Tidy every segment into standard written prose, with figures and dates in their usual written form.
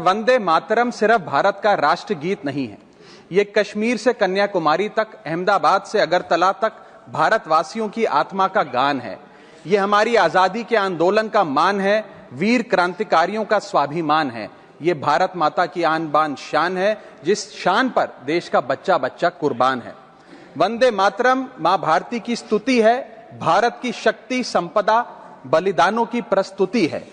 वंदे मातरम सिर्फ भारत का राष्ट्रगीत नहीं है। ये कश्मीर से कन्याकुमारी तक, अहमदाबाद से अगरतला तक भारतवासियों की आत्मा का गान है। ये हमारी आजादी के आंदोलन का मान है, वीर क्रांतिकारियों का स्वाभिमान है। ये भारत माता की आन बान शान है, जिस शान पर देश का बच्चा बच्चा कुर्बान है। वंदे मातरम मां भारती की स्तुति है, भारत की शक्ति, संपदा, बलिदानों की प्रस्तुति है।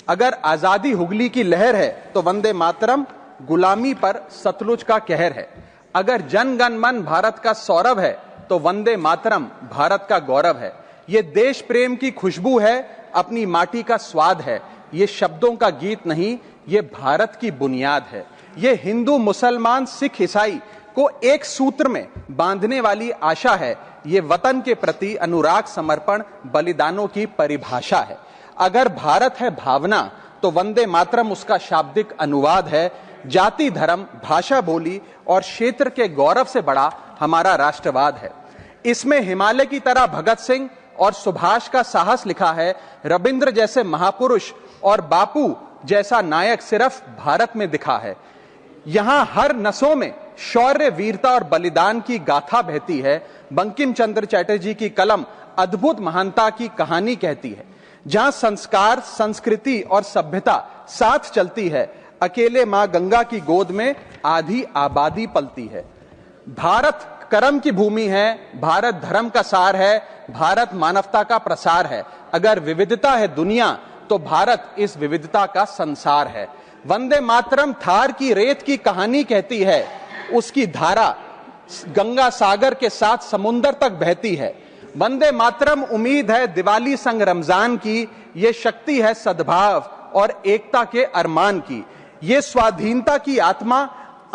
अगर आजादी हुगली की लहर है तो वंदे मातरम गुलामी पर सतलुज का कहर है। अगर जन गण मन भारत का सौरभ है तो वंदे मातरम भारत का गौरव है। ये देश प्रेम की खुशबू है, अपनी माटी का स्वाद है। ये शब्दों का गीत नहीं, ये भारत की बुनियाद है। ये हिंदू, मुसलमान, सिख, ईसाई को एक सूत्र में बांधने वाली आशा है। ये वतन के प्रति अनुराग, समर्पण, बलिदानों की परिभाषा है। अगर भारत है भावना तो वंदे मातरम उसका शाब्दिक अनुवाद है। जाति, धर्म, भाषा, बोली और क्षेत्र के गौरव से बड़ा हमारा राष्ट्रवाद है। इसमें हिमालय की तरह भगत सिंह और सुभाष का साहस लिखा है। रविंद्र जैसे महापुरुष और बापू जैसा नायक सिर्फ भारत में दिखा है। यहां हर नसों में शौर्य, वीरता और बलिदान की गाथा बहती है। बंकिम चंद्र चटर्जी की कलम अद्भुत महानता की कहानी कहती है। जहां संस्कार, संस्कृति और सभ्यता साथ चलती है, अकेले मां गंगा की गोद में आधी आबादी पलती है। भारत कर्म की भूमि है, भारत धर्म का सार है, भारत मानवता का प्रसार है। अगर विविधता है दुनिया तो भारत इस विविधता का संसार है। वंदे मातरम थार की रेत की कहानी कहती है। उसकी धारा गंगा सागर के साथ समुंदर तक बहती है। वंदे मातरम उम्मीद है दिवाली संग रमजान की। ये शक्ति है सद्भाव और एकता के अरमान की। ये स्वाधीनता की आत्मा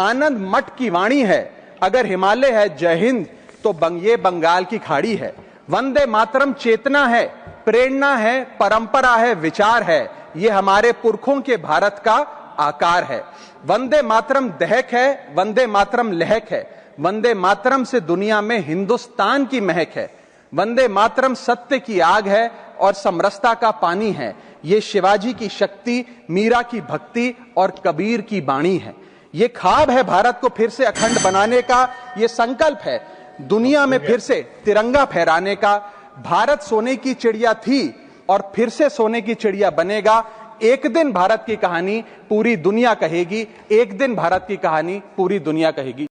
आनंद मठ की वाणी है। अगर हिमालय है जय हिंद तो ये बंगाल की खाड़ी है। वंदे मातरम चेतना है, प्रेरणा है, परंपरा है, विचार है। ये हमारे पुरखों के भारत का आकार है। वंदे मातरम दहक है, वंदे मातरम लहक है। वंदे मातरम से दुनिया में हिंदुस्तान की महक है। वंदे मातरम सत्य की आग है और समरसता का पानी है। ये शिवाजी की शक्ति, मीरा की भक्ति और कबीर की बाणी है। ये ख्वाब है भारत को फिर से अखंड बनाने का। ये संकल्प है दुनिया में फिर से तिरंगा फहराने का। भारत सोने की चिड़िया थी और फिर से सोने की चिड़िया बनेगा। एक दिन भारत की कहानी पूरी दुनिया कहेगी। एक दिन भारत की कहानी पूरी दुनिया कहेगी।